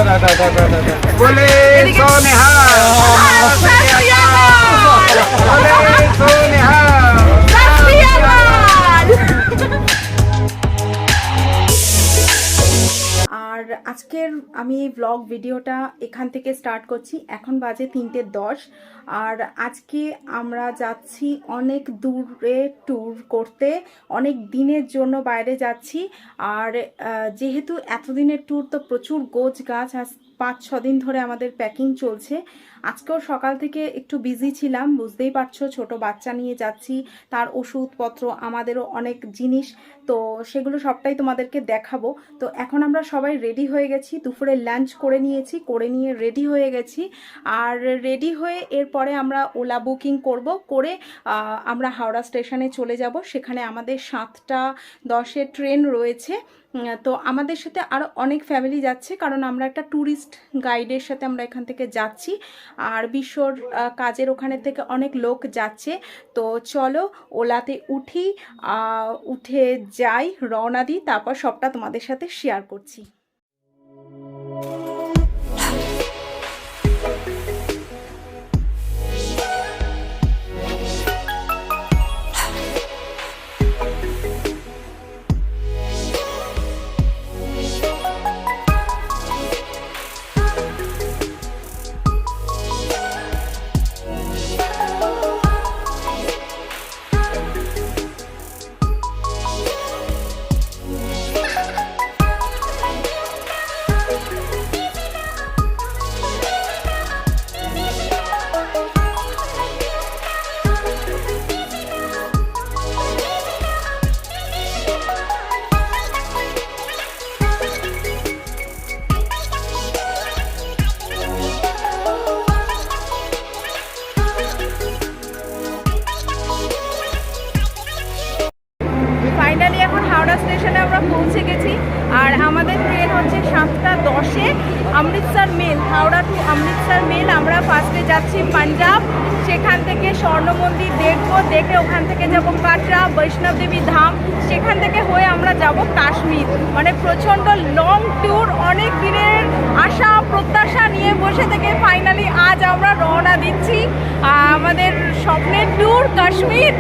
बोले सोनिहाल बोले सोनिहाल। আর আজকের আমি এই ব্লগ ভিডিওটা এখান থেকে স্টার্ট করছি। এখন বাজে 3:10। আর আজকে আমরা যাচ্ছি অনেক দূরে ট্যুর করতে, অনেক দিনের জন্য বাইরে যাচ্ছি। আর যেহেতু এতদিনের ট্যুর তো প্রচুর গোছ গাছ, আজ 5-6 দিন ধরে আমাদের প্যাকিং চলছে। আজকেও সকাল থেকে একটু বিজি ছিলাম, বুঝতেই পারছো, ছোট বাচ্চা নিয়ে যাচ্ছি, তার ওষুধপত্র, আমাদেরও অনেক জিনিস, তো সেগুলো সবটাই তোমাদেরকে দেখাবো। তো এখন আমরা সবাই রেডি হয়ে গেছি, দুপুরে লাঞ্চ করে নিয়ে রেডি হয়ে গেছি। আর রেডি হয়ে এরপরে আমরা ওলা বুকিং করে আমরা হাওড়া স্টেশনে চলে যাব। সেখানে আমাদের 7:10 ট্রেন রয়েছে। তো আমাদের সাথে আরও অনেক ফ্যামিলি যাচ্ছে, কারণ আমরা একটা ট্যুরিস্ট গাইডের সাথে আমরা এখান থেকে যাচ্ছি। আর বিশ্বর কাজের ওখানে থেকে অনেক লোক যাচ্ছে। তো চলো ওলাতে উঠে যাই, রওনা দিই, তারপর সবটা তোমাদের সাথে শেয়ার করছি। ফাইনালি এখন হাওড়া স্টেশনে আমরা পৌঁছে গেছি। আর আমাদের ট্রেন হচ্ছে 7:10 Amritsar mail, Howrah to Amritsar mail. আমরা ফার্স্টে যাচ্ছি পাঞ্জাব, সেখান থেকে স্বর্ণ মন্দির দেখবো, দেখে ওখান থেকে যাব কাটরা, বৈষ্ণব দেবী ধাম, সেখান থেকে হয়ে আমরা যাব কাশ্মীর। মানে প্রচণ্ড লং ট্যুর, অনেক দিনের আশা প্রত্যাশা নিয়ে বসে থেকে ফাইনালি আজ আমরা রওনা দিচ্ছি আমাদের স্বপ্নের ট্যুর কাশ্মীর।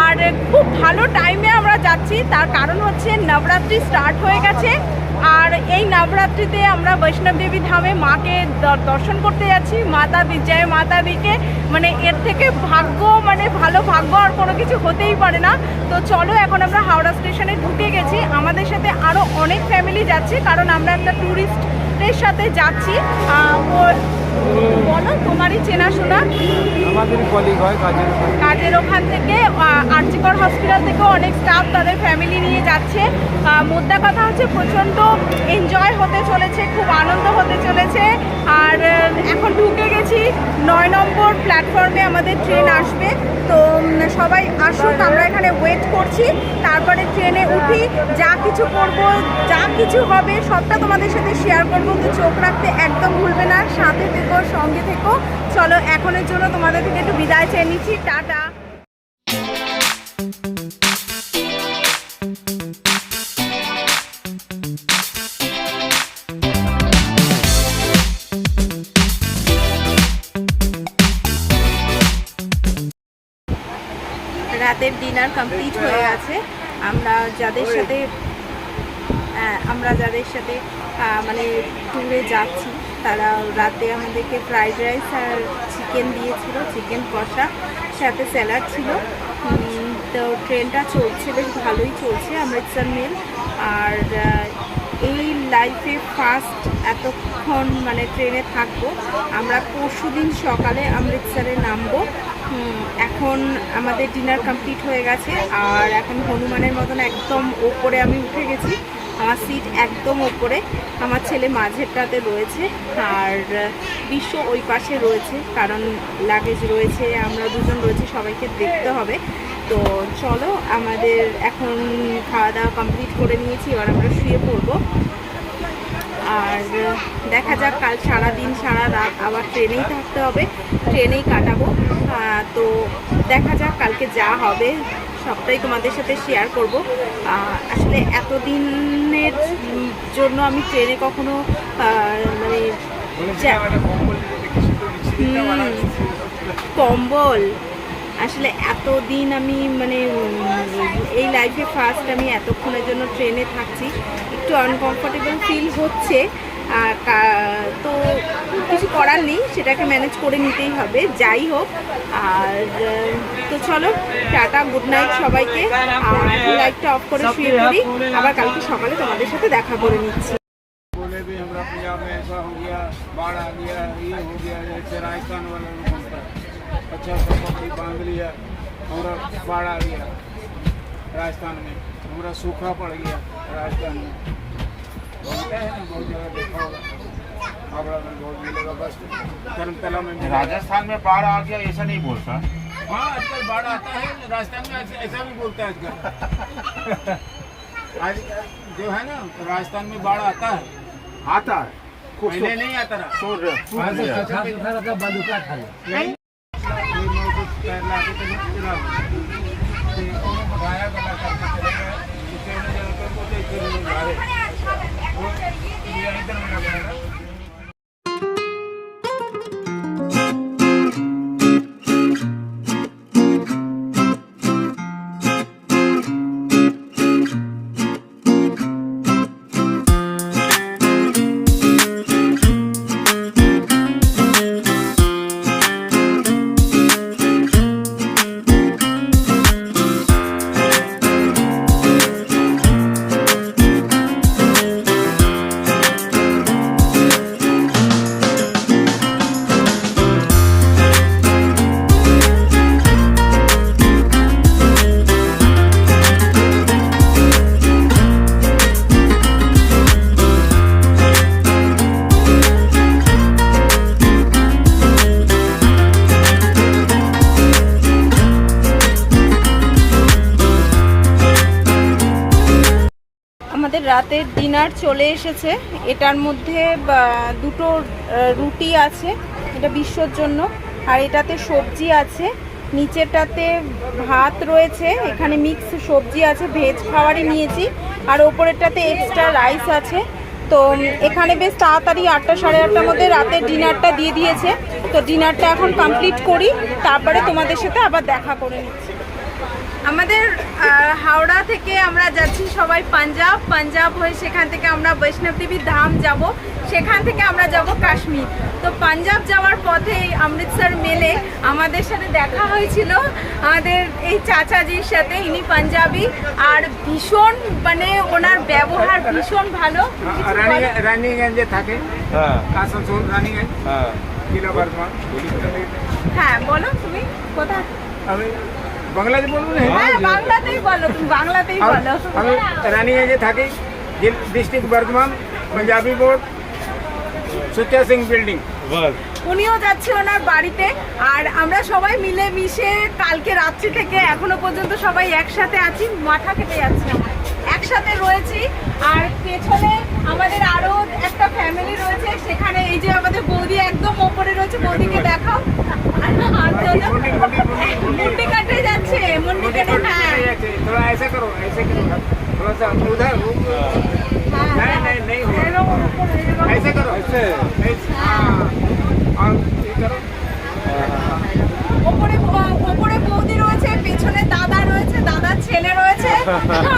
আর খুব ভালো টাইমে আমরা যাচ্ছি, তার কারণ হচ্ছে নবরাত্রি স্টার্ট হয়ে গেছে। আর এই নবরাত্রিতে আমরা বৈষ্ণব দেবী ধামে মাকে দর্শন করতে যাচ্ছি, জয় মাতা দিকে। মানে এর থেকে ভালো ভাগ্য আর কোনো কিছু হতেই পারে না। তো চলো এখন আমরা হাওড়া স্টেশনে ঢুকে গেছি, আমাদের সাথে আরও অনেক ফ্যামিলি যাচ্ছে, কারণ আমরা একটা ট্যুরিস্টের সাথে যাচ্ছি। বলো, তোমারই চেনাশোনা, আমাদের কলিগ হয় কাজের ওখান থেকে, আরজিকর হসপিটাল থেকেও অনেক স্টাফ তাদের ফ্যামিলি নিয়ে যাচ্ছে। মোদ্দা কথা হচ্ছে প্রচণ্ড এনজয় হতে চলেছে, খুব আনন্দ হতে চলেছে। আর এখন ঢুকে গেছি, 9 নম্বর প্ল্যাটফর্মে আমাদের ট্রেন আসবে। তো সবাই আসুক, আমরা এখানে ওয়েট করছি, তারপরে ট্রেনে উঠি, যা কিছু করব, যা কিছু হবে সবটা তোমাদের সাথে শেয়ার করবো। তো চোখ রাখতে একদম ভুলবে না, সাথে থেকো, সঙ্গে থেকো। চলো এখনের জন্য তোমাদের থেকে একটু বিদায় চেয়ে নিচ্ছি, টাটা। রাতের ডিনার কমপ্লিট হয়ে গেছে। আমরা যাদের সাথে মানে ট্যুরে যাচ্ছি, তারা রাতে আমাদেরকে ফ্রাইড রাইস আর চিকেন দিয়েছিল, চিকেন কষা, সাথে স্যালাড ছিল। তো ট্রেনটা চলছে, বেশ ভালোই চলছে, অমৃতসর মেল। আর এই লাইফে ফার্স্ট এতক্ষণ মানে ট্রেনে থাকবো। আমরা পরশুদিন সকালে অমৃতসরে নামবো। এখন আমাদের ডিনার কমপ্লিট হয়ে গেছে। আর এখন হনুমানের মতন একদম ওপরে আমি উঠে গেছি, আমার সিট একদম ওপরে, আমার ছেলে মাঝেরটাতে রয়েছে, আর বিশ্ব ওই পাশে রয়েছে, কারণ লাগেজ রয়েছে, আমরা দুজন রয়েছে, সবাইকে দেখতে হবে। তো চলো, আমাদের এখন খাওয়া দাওয়া কমপ্লিট করে নিয়েছি, এবার আমরা শুয়ে পড়বো। আর দেখা যাক, কাল সারাদিন সারা রাত আবার ট্রেনেই থাকতে হবে, ট্রেনেই কাটাবো। তো দেখা যাক কালকে যা হবে সবটাই তোমাদের সাথে শেয়ার করব। আসলে এতদিনের জন্য আমি ট্রেনে কখনো মানে কম্বল আসলে এতদিন আমি মানে এই লাইফে ফার্স্ট আমি এতক্ষণের জন্য ট্রেনে থাকছি, একটু আনকমফোর্টেবল ফিল হচ্ছে। তো কিছু করার নেই, সেটাকে ম্যানেজ করে নিতেই হবে, যাই হোক। আর তো চলো টাটা, গুড নাইট সবাইকে। আর লাইটটা অফ করে শুয়ে পড়ি, আবার কালকে সকালে তোমাদের সাথে দেখা করে নিচ্ছি। बोले भी हमारा पंजाब में ऐसा हो गया, बाढ़ आ गया, ये हो गया, जैसे राजस्थान वाला बनता है। अच्छा सब पकड़ी बांध लिया, हमारा बाढ़ आ गया राजस्थान में, हमारा सूखा पड़ गया राजस्थान में। बोलते हैं ना, बहुत जगह देखा होगा, हावड़ा में बहुत मिलेगा, बस धर्मतला में मिलेगा। राजस्थान में बाढ़ आ गया ऐसा नहीं बोलता। हाँ आजकल बाढ़ आता है, राजस्थान में ऐसा भी बोलता है आजकल। आज जो है ना राजस्थान में बाढ़ आता है, पहले नहीं आता रहा। बताया गला करके चले गए, जिससे उन्हें जगह पर बोलते इतने लोग जा रहे, वो ये इधर में लगा है। আমাদের রাতের ডিনার চলে এসেছে। এটার মধ্যে দুটো রুটি আছে, এটা বিশ্বর জন্য, আর এটাতে সবজি আছে, নিচেরটাতে ভাত রয়েছে, এখানে মিক্স সবজি আছে, ভেজ খাবারই নিয়েছি, আর ওপরেরটাতে এক্সট্রা রাইস আছে। তো এখানে বেশ তাড়াতাড়ি 8টা সাড়ে 8টার মধ্যে রাতের ডিনারটা দিয়ে দিয়েছে। তো ডিনারটা এখন কমপ্লিট করি, তারপরে তোমাদের সাথে আবার দেখা করে নিচ্ছি। আমাদের হাওড়া থেকে আমরা যাচ্ছি সবাই পাঞ্জাব হয়ে সেখান থেকে আমরা বৈষ্ণব দেবী ধাম যাব, সেখান থেকে আমরা যাব কাশ্মীর। তো পাঞ্জাব যাওয়ার পথে অমৃতসর মেলে আমাদের সাথে দেখা হয়েছিল আমাদের এই চাচাজির সাথে, ইনি পাঞ্জাবি আর ভীষণ মানে ওনার ব্যবহার ভীষণ ভালো। রানীগঞ্জে থাকে, আসানসোল রানীগঞ্জ, জেলা বর্ধমান। হ্যাঁ বলো তুমি কোথায়? আমি বাংলাতে বলবো না? হ্যাঁ বাংলাতেই বলো, তুমি বাংলাতেই বলো। আমি রানীগঞ্জে থাকি, ডিস্ট্রিক্ট বর্ধমান, পাঞ্জাবি বোর্ড, সুতিয়া সিং বিল্ডিং। উনিও যাচ্ছে ওনার বাড়িতে, আর আমরা সবাই মিলে মিশে কালকে রাত্রি থেকে এখনো পর্যন্ত সবাই একসাথে আছি, মাথা কেটে যাচ্ছে আমার, একসাথে রয়েছি। আর পেছনে আমাদের আরো একটা ফ্যামিলি রয়েছে, সেখানে এই যে আমাদের বৌদি একদম ওপরে রয়েছে, বৌদিকে দেখাও। মুন্ডি কাটে যাচ্ছে, মুন্ডি কেটে। হ্যাঁ थोड़ा ऐसे करो, ऐसे करो, थोड़ा सा उधर नहीं ऐसे करो, ऐसे और ये करो। ওপরে বৌদি রয়েছে, পেছনে দাদা রয়েছে, দাদার ছেলে রয়েছে,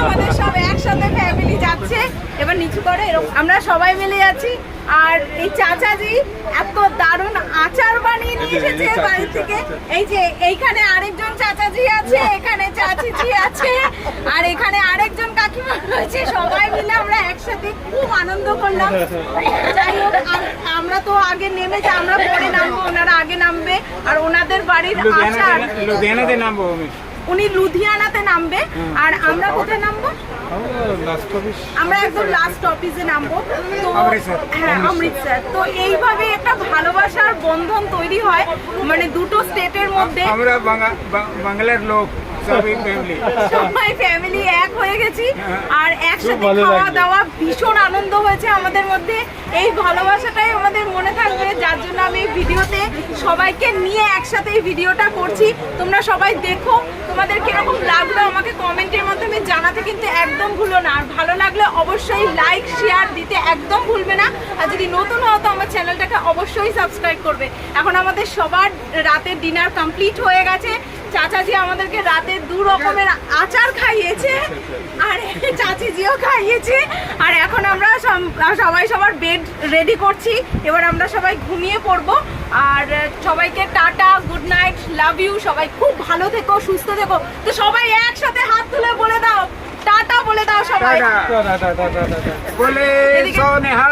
আমাদের সব একসাথে ফ্যামিলি যাচ্ছে। এবার নিচু করে আমরা সবাই মিলে যাচ্ছি। আর এই চাচাজি এত দারুণ আচার বানিয়ে নিয়ে এসেছে বাড়ি থেকে। এই যে এইখানে আরেকজন চাচাজি আছে, এখানে চাচিজি আছে, আর এখানে আরেকজন কাকিমা রয়েছে, সবাই মিলে আমরা একসাথে খুব আনন্দ করলাম। যাই হোক আমরা তো আগে নেমেছি, আমরা পরে নামবো, ওনারা আগে নামবে। আর ওনাদের বাড়ির আচার লুধিয়ানাতে নামবো আমি, উনি লুধিয়ানাতে নামবে, আর আমরা কোথায় নামবো? আমরা একদম লাস্ট অফিসে নামবো। তো হ্যাঁ অমৃতসর। তো এইভাবে একটা ভালোবাসার বন্ধন তৈরি হয়, মানে দুটো স্টেটের মধ্যে। আমরা বাংলার লোক সবাই ফ্যামিলি এক হয়ে গেছি, আর একসাথে খাওয়া দাওয়া ভীষণ আনন্দ হয়েছে আমাদের মধ্যে। এই ভালোবাসাটাই আমাদের মনে থাকবে, যার জন্য আমি এই ভিডিওতে সবাইকে নিয়ে একসাথে এই ভিডিওটা করছি। তোমরা সবাই দেখো, তোমাদের কিরকম লাগলো আমাকে কমেন্টের মাধ্যমে জানাতে কিন্তু একদম ভুলো না। আর ভালো লাগলে অবশ্যই লাইক শেয়ার দিতে একদম ভুলবে না। আর যদি নতুন হও তো আমার চ্যানেলটাকে অবশ্যই সাবস্ক্রাইব করবে। এখন আমাদের সবার রাতের ডিনার কমপ্লিট হয়ে গেছে। চাচাজি আমাদেরকে রাতে 2 রকমের আচার খাইয়েছে আর চাচিজিও খাইয়েছে। আর এখন আমরা সবাই সবার বেড রেডি করছি, এবার আমরা সবাই ঘুমিয়ে পড়বো। আর সবাইকে tata, good night, love you. সবাই খুব ভালো থেকো, সুস্থ থেকো। তো সবাই একসাথে হাত তুলে বলে দাও টাটা, বলে দাও সবাই। बोले এদিকে- सोनेहा